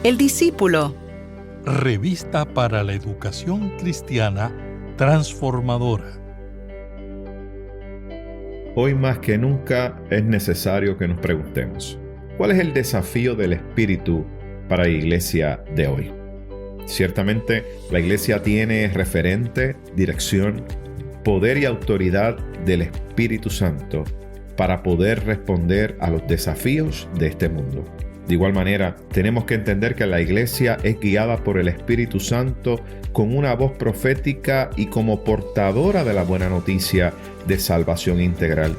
El discípulo. Revista para la educación cristiana transformadora. Hoy más que nunca es necesario que nos preguntemos, ¿cuál es el desafío del Espíritu para la iglesia de hoy? Ciertamente, la iglesia tiene referente, dirección, poder y autoridad del Espíritu Santo para poder responder a los desafíos de este mundo. De igual manera, tenemos que entender que la iglesia es guiada por el Espíritu Santo con una voz profética y como portadora de la buena noticia de salvación integral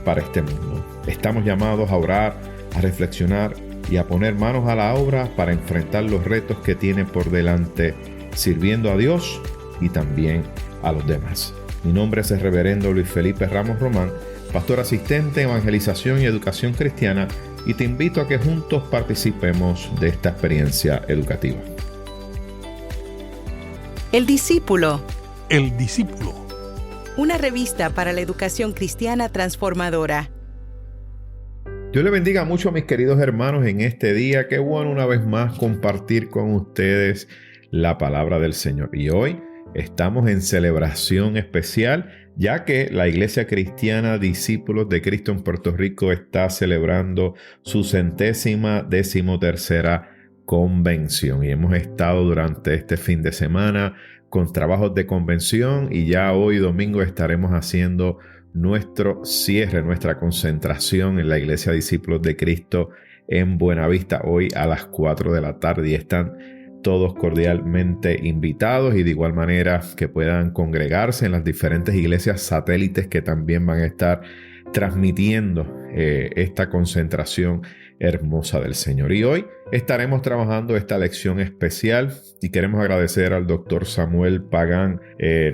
para este mundo. Estamos llamados a orar, a reflexionar y a poner manos a la obra para enfrentar los retos que tiene por delante, sirviendo a Dios y también a los demás. Mi nombre es el reverendo Luis Felipe Ramos Román, pastor asistente en evangelización y educación cristiana, y te invito a que juntos participemos de esta experiencia educativa. El discípulo. El discípulo. Una revista para la educación cristiana transformadora. Dios le bendiga mucho a mis queridos hermanos en este día. Qué bueno una vez más compartir con ustedes la palabra del Señor. Y hoy estamos en celebración especial, ya que la Iglesia Cristiana Discípulos de Cristo en Puerto Rico está celebrando su 113ª convención. Y hemos estado durante este fin de semana con trabajos de convención y ya hoy domingo estaremos haciendo nuestro cierre, nuestra concentración en la Iglesia Discípulos de Cristo en Buenavista hoy a las 4 de la tarde y están todos cordialmente invitados y de igual manera que puedan congregarse en las diferentes iglesias satélites que también van a estar transmitiendo esta concentración hermosa del Señor. Y hoy estaremos trabajando esta lección especial y queremos agradecer al doctor Samuel Pagán,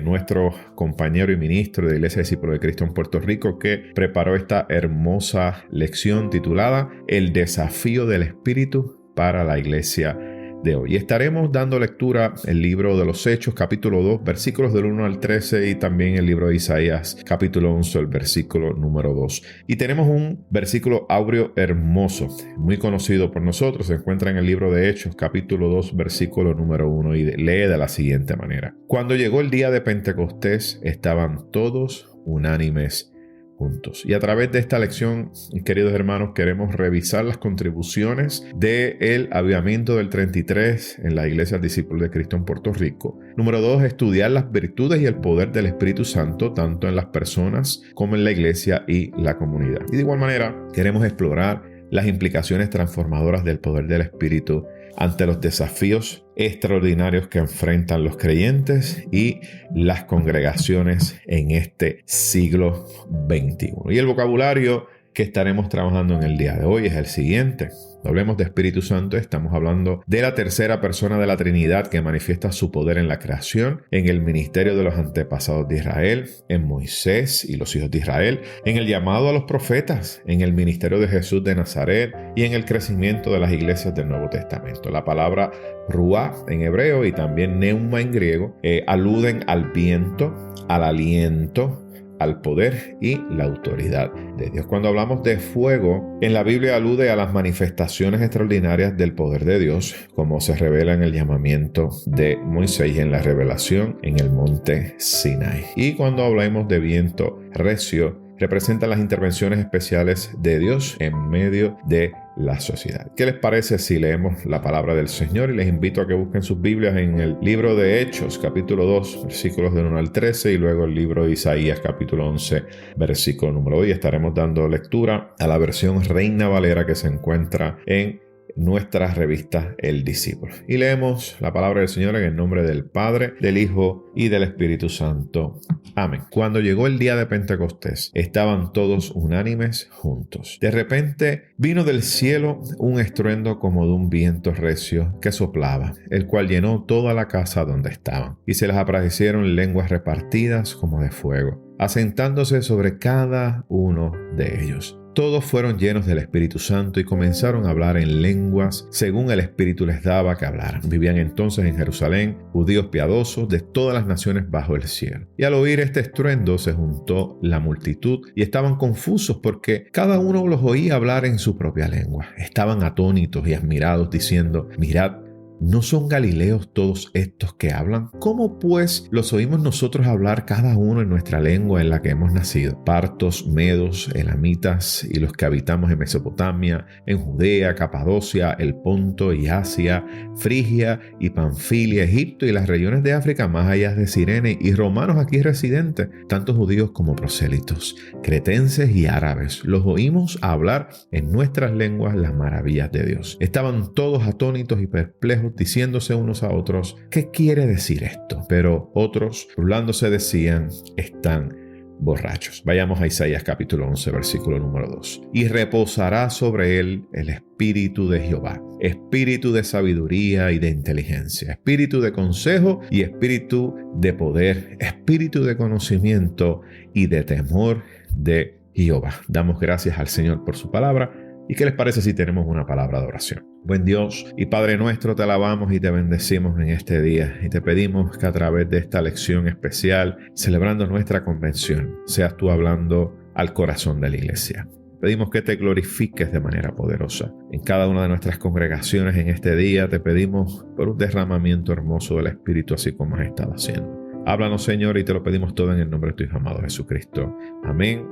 nuestro compañero y ministro de Iglesia Discípulos de Cristo en Puerto Rico, que preparó esta hermosa lección titulada El desafío del Espíritu para la iglesia de hoy. Estaremos dando lectura el libro de los Hechos, capítulo 2, versículos del 1 al 13 y también el libro de Isaías, capítulo 11, el versículo número 2. Y tenemos un versículo áureo hermoso, muy conocido por nosotros, se encuentra en el libro de Hechos, capítulo 2, versículo número 1 y lee de la siguiente manera. Cuando llegó el día de Pentecostés, estaban todos unánimes juntos. Y a través de esta lección, queridos hermanos, queremos revisar las contribuciones del avivamiento del 33 en la Iglesia Discípulos de Cristo en Puerto Rico. Número 2, estudiar las virtudes y el poder del Espíritu Santo, tanto en las personas como en la iglesia y la comunidad. Y de igual manera, queremos explorar las implicaciones transformadoras del poder del Espíritu ante los desafíos extraordinarios que enfrentan los creyentes y las congregaciones en este siglo XXI. Y el vocabulario que estaremos trabajando en el día de hoy es el siguiente. Cuando hablemos de Espíritu Santo, estamos hablando de la tercera persona de la Trinidad que manifiesta su poder en la creación, en el ministerio de los antepasados de Israel, en Moisés y los hijos de Israel, en el llamado a los profetas, en el ministerio de Jesús de Nazaret y en el crecimiento de las iglesias del Nuevo Testamento. La palabra ruá en hebreo y también neuma en griego aluden al viento, al aliento, al poder y la autoridad de Dios. Cuando hablamos de fuego, en la Biblia alude a las manifestaciones extraordinarias del poder de Dios, como se revela en el llamamiento de Moisés y en la revelación en el monte Sinai. Y cuando hablamos de viento recio, representan las intervenciones especiales de Dios en medio de la sociedad. ¿Qué les parece si leemos la palabra del Señor? Y les invito a que busquen sus Biblias en el libro de Hechos, capítulo 2, versículos del 1 al 13, y luego el libro de Isaías, capítulo 11, versículo número 2. Y estaremos dando lectura a la versión Reina Valera que se encuentra en nuestra revista El Discípulo. Y leemos la palabra del Señor en el nombre del Padre, del Hijo y del Espíritu Santo. Amén. Cuando llegó el día de Pentecostés, estaban todos unánimes juntos. De repente vino del cielo un estruendo como de un viento recio que soplaba, el cual llenó toda la casa donde estaban. Y se les aparecieron lenguas repartidas como de fuego, asentándose sobre cada uno de ellos. todos fueron llenos del Espíritu Santo y comenzaron a hablar en lenguas según el Espíritu les daba que hablaran. Vivían entonces en Jerusalén judíos piadosos de todas las naciones bajo el cielo. Y al oír este estruendo se juntó la multitud y estaban confusos porque cada uno los oía hablar en su propia lengua. Estaban atónitos y admirados diciendo: mirad, ¿no son galileos todos estos que hablan? ¿Cómo pues los oímos nosotros hablar cada uno en nuestra lengua en la que hemos nacido? Partos, medos, elamitas y los que habitamos en Mesopotamia, en Judea, Capadocia, el Ponto y Asia, Frigia y Panfilia, Egipto y las regiones de África más allá de Cirene, y romanos aquí residentes, tanto judíos como prosélitos, cretenses y árabes. Los oímos hablar en nuestras lenguas las maravillas de Dios. Estaban todos atónitos y perplejos, diciéndose unos a otros: ¿qué quiere decir esto? Pero otros, burlándose, decían: están borrachos. Vayamos a Isaías capítulo 11, versículo número 2. Y reposará sobre él el espíritu de Jehová, espíritu de sabiduría y de inteligencia, espíritu de consejo y espíritu de poder, espíritu de conocimiento y de temor de Jehová. Damos gracias al Señor por su palabra. ¿Y qué les parece si tenemos una palabra de oración? Buen Dios y Padre nuestro, te alabamos y te bendecimos en este día y te pedimos que a través de esta lección especial, celebrando nuestra convención, seas tú hablando al corazón de la iglesia. Pedimos que te glorifiques de manera poderosa en cada una de nuestras congregaciones en este día. Te pedimos por un derramamiento hermoso del Espíritu, así como has estado haciendo. Háblanos, Señor, y te lo pedimos todo en el nombre de tu Hijo amado Jesucristo. Amén.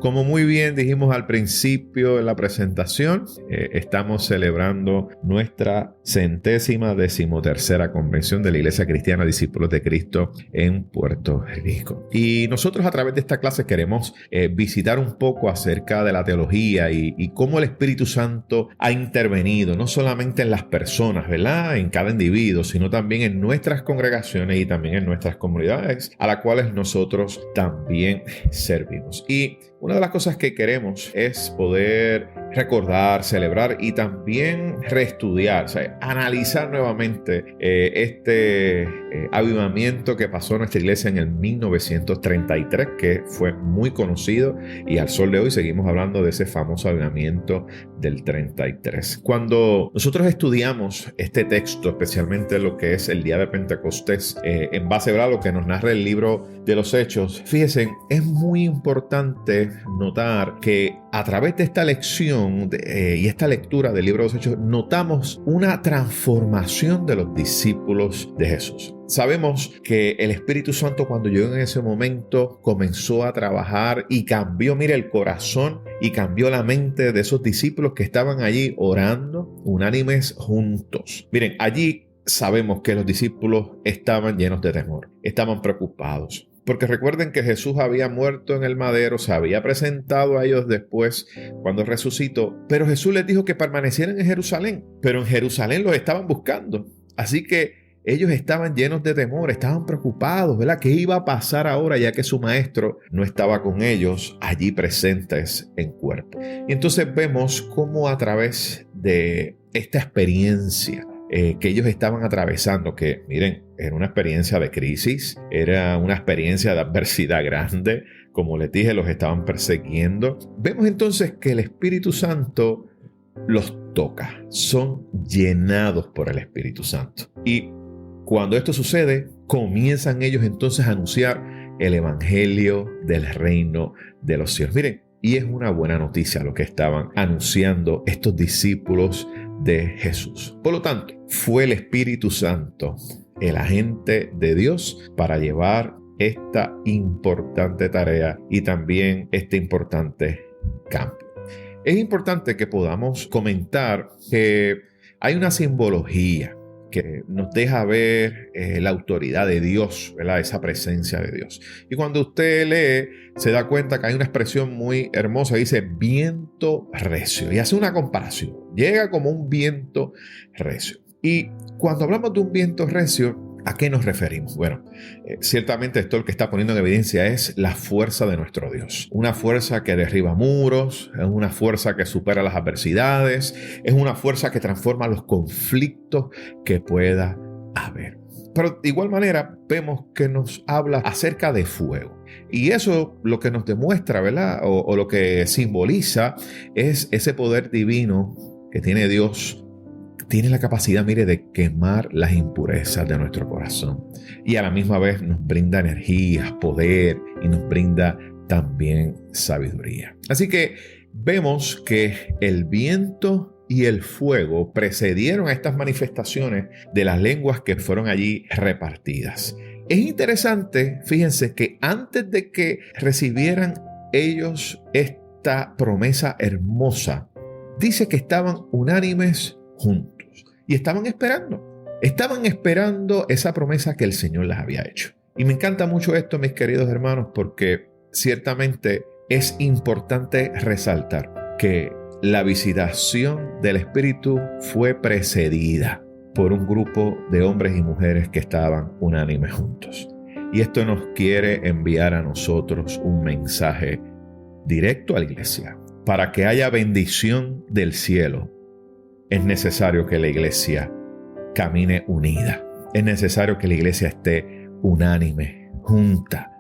Como muy bien dijimos al principio de la presentación, estamos celebrando nuestra 113ª convención de la Iglesia Cristiana Discípulos de Cristo en Puerto Rico. Y nosotros a través de esta clase queremos visitar un poco acerca de la teología y cómo el Espíritu Santo ha intervenido, no solamente en las personas, ¿verdad?, en cada individuo, sino también en nuestras congregaciones y también en nuestras comunidades, a las cuales nosotros también servimos. Y una de las cosas que queremos es poder recordar, celebrar y también reestudiar, o sea, analizar nuevamente este avivamiento que pasó en nuestra iglesia en el 1933, que fue muy conocido, y al sol de hoy seguimos hablando de ese famoso avivamiento del 33. Cuando nosotros estudiamos este texto, especialmente lo que es el día de Pentecostés, en base a lo que nos narra el libro de los Hechos, fíjense, es muy importante notar que a través de esta lección y esta lectura del libro de los Hechos, notamos una transformación de los discípulos de Jesús. Sabemos que el Espíritu Santo, cuando llegó en ese momento, comenzó a trabajar y cambió, mire, el corazón y cambió la mente de esos discípulos que estaban allí orando, unánimes juntos. Miren, allí sabemos que los discípulos estaban llenos de temor, estaban preocupados. Porque recuerden que Jesús había muerto en el madero, se había presentado a ellos después cuando resucitó, pero Jesús les dijo que permanecieran en Jerusalén, pero en Jerusalén los estaban buscando. Así que ellos estaban llenos de temor, estaban preocupados, ¿verdad? ¿Qué iba a pasar ahora ya que su maestro no estaba con ellos allí presentes en cuerpo? Y entonces vemos cómo a través de esta experiencia que ellos estaban atravesando, que miren, era una experiencia de crisis, era una experiencia de adversidad grande, como les dije, los estaban persiguiendo. Vemos entonces que el Espíritu Santo los toca, son llenados por el Espíritu Santo. Y cuando esto sucede, comienzan ellos entonces a anunciar el Evangelio del reino de los cielos. Miren, y es una buena noticia lo que estaban anunciando estos discípulos de Jesús. Por lo tanto, fue el Espíritu Santo el agente de Dios para llevar esta importante tarea y también este importante cambio. Es importante que podamos comentar que hay una simbología que nos deja ver la autoridad de Dios, ¿verdad? Esa presencia de Dios. Y cuando usted lee, se da cuenta que hay una expresión muy hermosa, dice viento recio, y hace una comparación. Llega como un viento recio. Y cuando hablamos de un viento recio, ¿a qué nos referimos? Bueno, ciertamente esto lo que está poniendo en evidencia es la fuerza de nuestro Dios. Una fuerza que derriba muros, es una fuerza que supera las adversidades, es una fuerza que transforma los conflictos que pueda haber. Pero de igual manera vemos que nos habla acerca de fuego. Y eso lo que nos demuestra, ¿verdad? O lo que simboliza es ese poder divino que tiene Dios. Tiene la capacidad, mire, de quemar las impurezas de nuestro corazón. Y a la misma vez nos brinda energía, poder y nos brinda también sabiduría. Así que vemos que el viento y el fuego precedieron a estas manifestaciones de las lenguas que fueron allí repartidas. Es interesante, fíjense, que antes de que recibieran ellos esta promesa hermosa, dice que estaban unánimes juntos y estaban esperando esa promesa que el Señor les había hecho. Y me encanta mucho esto, mis queridos hermanos, porque ciertamente es importante resaltar que la visitación del Espíritu fue precedida por un grupo de hombres y mujeres que estaban unánimes juntos. Y esto nos quiere enviar a nosotros un mensaje directo a la iglesia. Para que haya bendición del cielo, es necesario que la iglesia camine unida. Es necesario que la iglesia esté unánime, junta,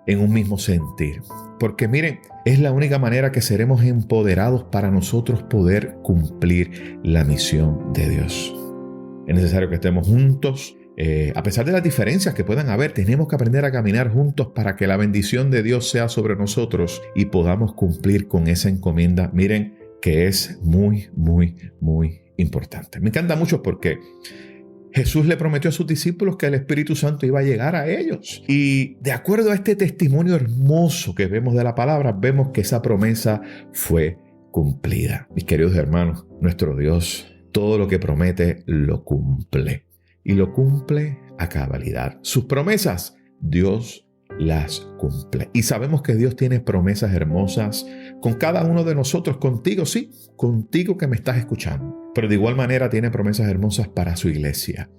en un mismo sentir. Porque miren, es la única manera que seremos empoderados para nosotros poder cumplir la misión de Dios. Es necesario que estemos juntos. A pesar de las diferencias que puedan haber, tenemos que aprender a caminar juntos para que la bendición de Dios sea sobre nosotros y podamos cumplir con esa encomienda. Miren, que es muy, muy, muy importante. Me encanta mucho porque Jesús le prometió a sus discípulos que el Espíritu Santo iba a llegar a ellos. Y de acuerdo a este testimonio hermoso que vemos de la palabra, vemos que esa promesa fue cumplida. Mis queridos hermanos, nuestro Dios, todo lo que promete lo cumple. Y lo cumple a cabalidad. Sus promesas, Dios las cumple. Y sabemos que Dios tiene promesas hermosas con cada uno de nosotros, contigo, sí, contigo que me estás escuchando. Pero de igual manera tiene promesas hermosas para su iglesia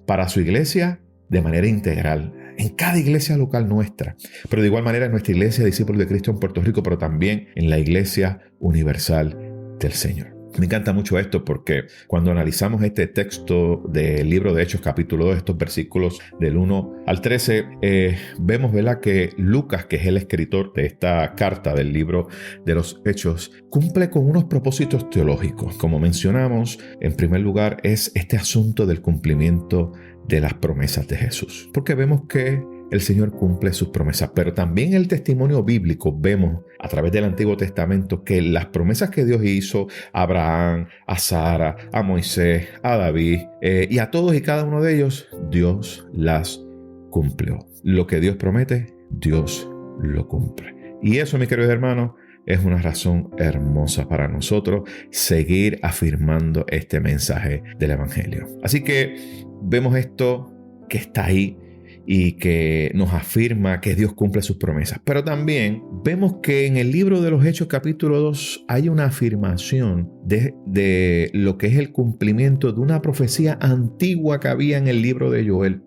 de manera integral, en cada iglesia local nuestra, pero de igual manera en nuestra iglesia Discípulos de Cristo en Puerto Rico, pero también en la iglesia universal del Señor. Me encanta mucho esto porque cuando analizamos este texto del libro de Hechos capítulo 2, estos versículos del 1 al 13, vemos, ¿verdad?, que Lucas, que es el escritor de esta carta del libro de los Hechos, cumple con unos propósitos teológicos. Como mencionamos, en primer lugar es este asunto del cumplimiento de las promesas de Jesús, porque vemos que el Señor cumple sus promesas, pero también en el testimonio bíblico vemos a través del Antiguo Testamento que las promesas que Dios hizo a Abraham, a Sara, a Moisés, a David y a todos y cada uno de ellos, Dios las cumplió. Lo que Dios promete, Dios lo cumple. Y eso, mis queridos hermanos, es una razón hermosa para nosotros seguir afirmando este mensaje del Evangelio. Así que vemos esto que está ahí y que nos afirma que Dios cumple sus promesas. Pero también vemos que en el libro de los Hechos capítulo 2 hay una afirmación de lo que es el cumplimiento de una profecía antigua que había en el libro de Joel.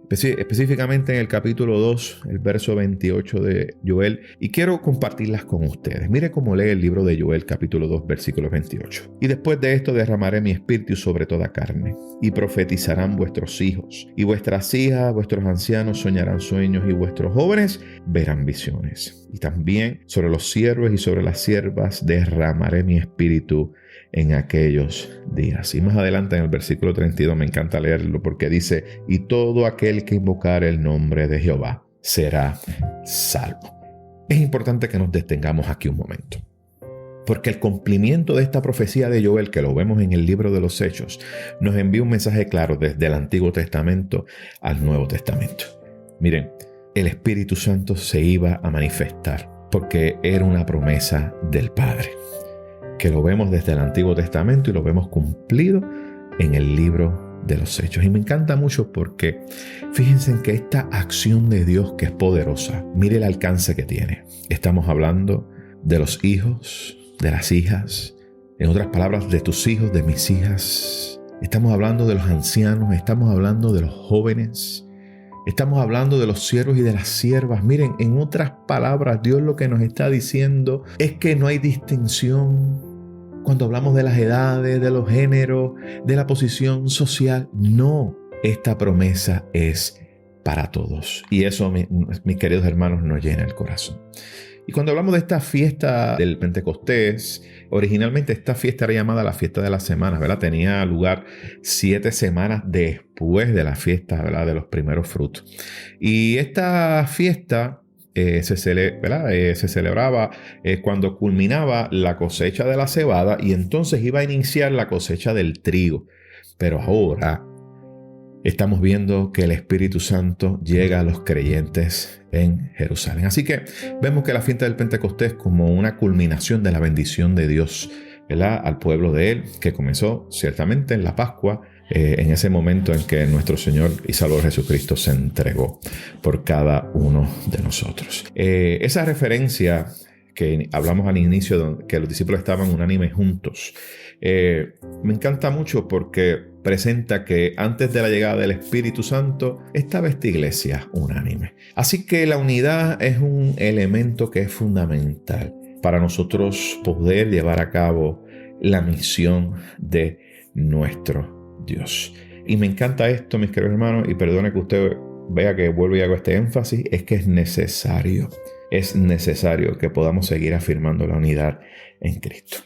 Específicamente en el capítulo 2, el verso 28 de Joel, y quiero compartirlas con ustedes. Mire cómo lee el libro de Joel, capítulo 2, versículo 28. Y después de esto derramaré mi espíritu sobre toda carne, y profetizarán vuestros hijos, y vuestras hijas, vuestros ancianos soñarán sueños, y vuestros jóvenes verán visiones. Y también sobre los siervos y sobre las siervas derramaré mi espíritu en aquellos días. Y más adelante en el versículo 32 me encanta leerlo porque dice: y todo aquel que invocare el nombre de Jehová será salvo. Es importante que nos detengamos aquí un momento, porque el cumplimiento de esta profecía de Joel, que lo vemos en el libro de los Hechos, nos envía un mensaje claro desde el Antiguo Testamento al Nuevo Testamento. Miren, el Espíritu Santo se iba a manifestar porque era una promesa del Padre, que lo vemos desde el Antiguo Testamento y lo vemos cumplido en el libro de los Hechos. Y me encanta mucho porque fíjense en que esta acción de Dios, que es poderosa, mire el alcance que tiene. Estamos hablando de los hijos, de las hijas, en otras palabras, de tus hijos, de mis hijas. Estamos hablando de los ancianos, estamos hablando de los jóvenes, estamos hablando de los siervos y de las siervas. Miren, en otras palabras, Dios lo que nos está diciendo es que no hay distinción cuando hablamos de las edades, de los géneros, de la posición social. No, esta promesa es para todos. Y eso, mis queridos hermanos, nos llena el corazón. Y cuando hablamos de esta fiesta del Pentecostés, originalmente esta fiesta era llamada la fiesta de las semanas, ¿verdad? Tenía lugar 7 semanas después de la fiesta, ¿verdad?, de los primeros frutos. Y esta fiesta se celebraba cuando culminaba la cosecha de la cebada y entonces iba a iniciar la cosecha del trigo. Pero ahora estamos viendo que el Espíritu Santo llega a los creyentes en Jerusalén. Así que vemos que la fiesta del Pentecostés como una culminación de la bendición de Dios, ¿verdad?, al pueblo de Él, que comenzó ciertamente en la Pascua, en ese momento en que nuestro Señor y Salvador Jesucristo se entregó por cada uno de nosotros. Esa referencia que hablamos al inicio, que los discípulos estaban unánimes juntos, me encanta mucho porque presenta que antes de la llegada del Espíritu Santo estaba esta iglesia unánime. Así que la unidad es un elemento que es fundamental para nosotros poder llevar a cabo la misión de nuestro Dios. Y me encanta esto, mis queridos hermanos, y perdone que usted vea que vuelvo y hago este énfasis, es que es necesario que podamos seguir afirmando la unidad en Cristo.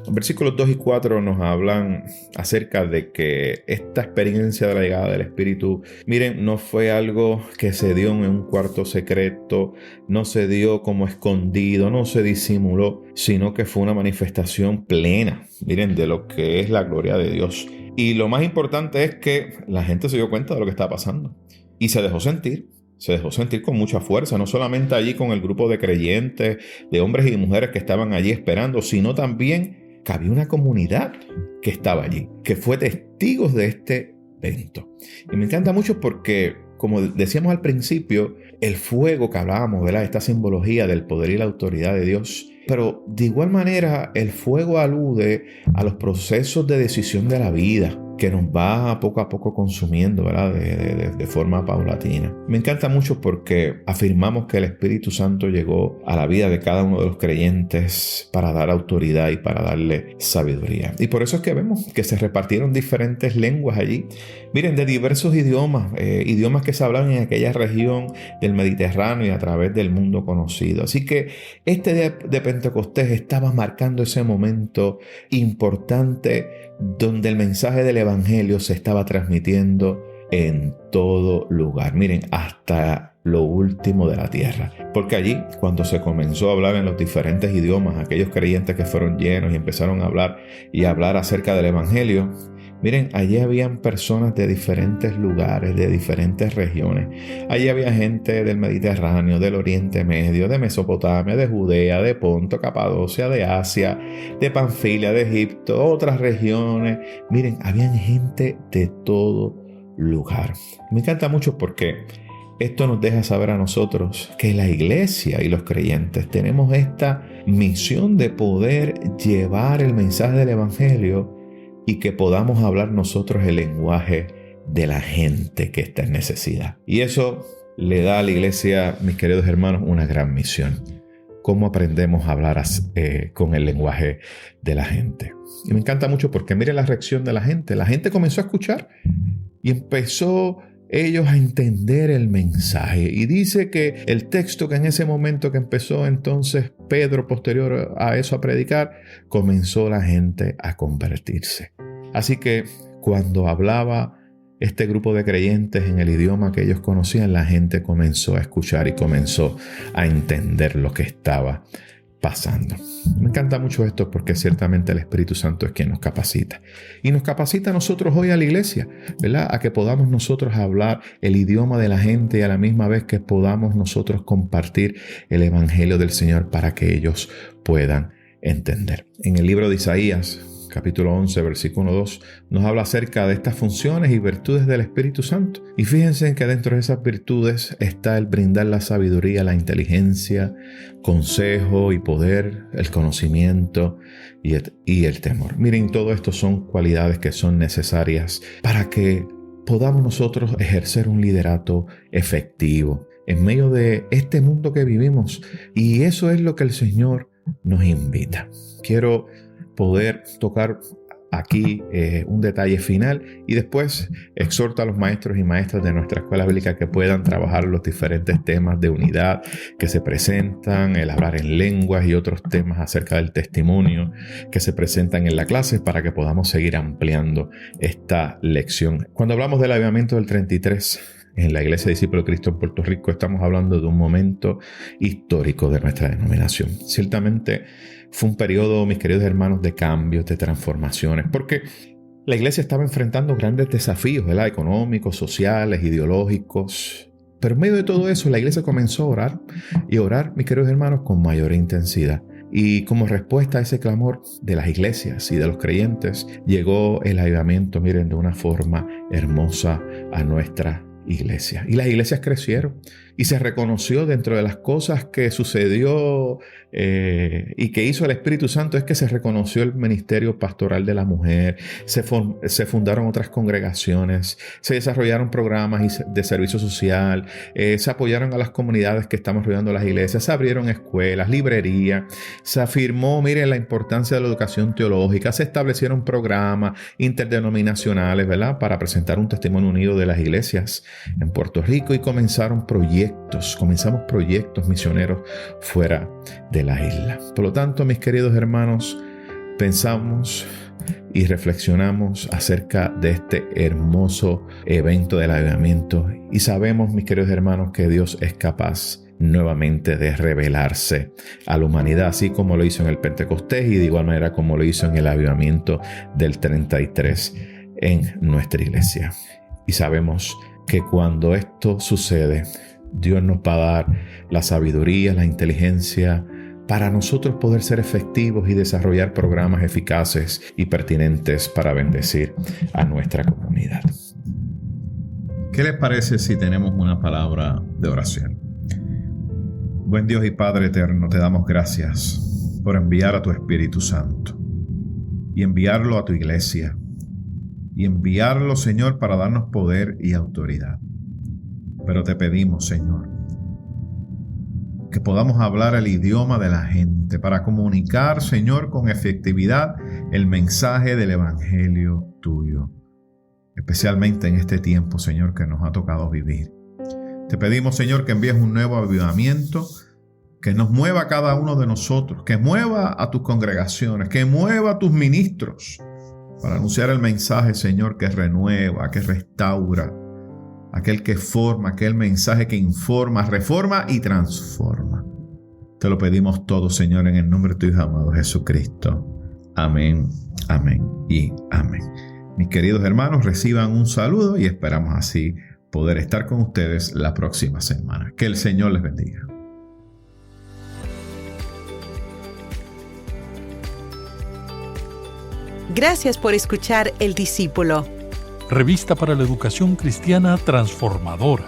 Los versículos 2 y 4 nos hablan acerca de que esta experiencia de la llegada del Espíritu, miren, no fue algo que se dio en un cuarto secreto, no se dio como escondido, no se disimuló, sino que fue una manifestación plena, miren, de lo que es la gloria de Dios. Y lo más importante es que la gente se dio cuenta de lo que estaba pasando y se dejó sentir con mucha fuerza, no solamente allí con el grupo de creyentes, de hombres y mujeres que estaban allí esperando, sino también que había una comunidad que estaba allí, que fue testigos de este evento. Y me encanta mucho porque, como decíamos al principio, el fuego que hablábamos, ¿verdad?, esta simbología del poder y la autoridad de Dios. Pero de igual manera, el fuego alude a los procesos de decisión de la vida que nos va poco a poco consumiendo, ¿verdad?, de forma paulatina. Me encanta mucho porque afirmamos que el Espíritu Santo llegó a la vida de cada uno de los creyentes para dar autoridad y para darle sabiduría. Y por eso es que vemos que se repartieron diferentes lenguas allí. Miren, de diversos idiomas que se hablaban en aquella región del Mediterráneo y a través del mundo conocido. Así que este día de Pentecostés estaba marcando ese momento importante donde el mensaje del Evangelio se estaba transmitiendo en todo lugar. Miren, hasta lo último de la tierra. Porque allí, cuando se comenzó a hablar en los diferentes idiomas, aquellos creyentes que fueron llenos y empezaron a hablar acerca del Evangelio, miren, allí habían personas de diferentes lugares, de diferentes regiones. Allí había gente del Mediterráneo, del Oriente Medio, de Mesopotamia, de Judea, de Ponto, Capadocia, de Asia, de Panfilia, de Egipto, otras regiones. Miren, habían gente de todo lugar. Me encanta mucho porque esto nos deja saber a nosotros que la iglesia y los creyentes tenemos esta misión de poder llevar el mensaje del Evangelio y que podamos hablar nosotros el lenguaje de la gente que está en necesidad. Y eso le da a la iglesia, mis queridos hermanos, una gran misión. ¿Cómo aprendemos a hablar con el lenguaje de la gente? Y me encanta mucho porque mire la reacción de la gente. La gente comenzó a escuchar y empezó ellos a entender el mensaje. Y dice que el texto que en ese momento que empezó entonces Pedro, posterior a eso a predicar, comenzó la gente a convertirse. Así que cuando hablaba este grupo de creyentes en el idioma que ellos conocían, la gente comenzó a escuchar y comenzó a entender lo que estaba pasando. Me encanta mucho esto porque ciertamente el Espíritu Santo es quien nos capacita. Y nos capacita a nosotros hoy a la iglesia, ¿verdad?, a que podamos nosotros hablar el idioma de la gente y a la misma vez que podamos nosotros compartir el Evangelio del Señor para que ellos puedan entender. En el libro de Isaías, capítulo 11, versículo 2, nos habla acerca de estas funciones y virtudes del Espíritu Santo. Y fíjense en que dentro de esas virtudes está el brindar la sabiduría, la inteligencia, consejo y poder, el conocimiento y el temor. Miren, todo esto son cualidades que son necesarias para que podamos nosotros ejercer un liderato efectivo en medio de este mundo que vivimos. Y eso es lo que el Señor nos invita. Quiero poder tocar aquí un detalle final y después exhorto a los maestros y maestras de nuestra escuela bíblica que puedan trabajar los diferentes temas de unidad que se presentan, el hablar en lenguas y otros temas acerca del testimonio que se presentan en la clase para que podamos seguir ampliando esta lección. Cuando hablamos del avivamiento del 33 en la Iglesia Discípulo de Cristo en Puerto Rico, estamos hablando de un momento histórico de nuestra denominación. Ciertamente fue un periodo, mis queridos hermanos, de cambios, de transformaciones, porque la iglesia estaba enfrentando grandes desafíos, ¿verdad? Económicos, sociales, ideológicos. Pero en medio de todo eso, la iglesia comenzó a orar, y orar, mis queridos hermanos, con mayor intensidad. Y como respuesta a ese clamor de las iglesias y de los creyentes, llegó el avivamiento, miren, de una forma hermosa a nuestra iglesia. Y las iglesias crecieron y se reconoció dentro de las cosas que sucedió y que hizo el Espíritu Santo, es que se reconoció el ministerio pastoral de la mujer, se fundaron otras congregaciones, se desarrollaron programas de servicio social, se apoyaron a las comunidades que estamos rodeando las iglesias, se abrieron escuelas, librerías, se afirmó, miren, la importancia de la educación teológica, se establecieron programas interdenominacionales, ¿verdad?, para presentar un testimonio unido de las iglesias en Puerto Rico, y comenzamos proyectos misioneros fuera de la isla. Por lo tanto, mis queridos hermanos, pensamos y reflexionamos acerca de este hermoso evento del avivamiento y sabemos, mis queridos hermanos, que Dios es capaz nuevamente de revelarse a la humanidad, así como lo hizo en el Pentecostés y de igual manera como lo hizo en el avivamiento del 33 en nuestra iglesia. Y sabemos que cuando esto sucede, Dios nos va a dar la sabiduría, la inteligencia para nosotros poder ser efectivos y desarrollar programas eficaces y pertinentes para bendecir a nuestra comunidad. ¿Qué les parece si tenemos una palabra de oración? Buen Dios y Padre eterno, te damos gracias por enviar a tu Espíritu Santo y enviarlo a tu iglesia y enviarlo, Señor, para darnos poder y autoridad. Pero te pedimos, Señor, que podamos hablar el idioma de la gente para comunicar, Señor, con efectividad el mensaje del Evangelio tuyo, especialmente en este tiempo, Señor, que nos ha tocado vivir. Te pedimos, Señor, que envíes un nuevo avivamiento, que nos mueva a cada uno de nosotros, que mueva a tus congregaciones, que mueva a tus ministros para anunciar el mensaje, Señor, que renueva, que restaura, aquel que forma, aquel mensaje que informa, reforma y transforma. Te lo pedimos todo, Señor, en el nombre de tu Hijo amado Jesucristo. Amén, amén y amén. Mis queridos hermanos, reciban un saludo y esperamos así poder estar con ustedes la próxima semana. Que el Señor les bendiga. Gracias por escuchar El Discípulo. Revista para la Educación Cristiana Transformadora.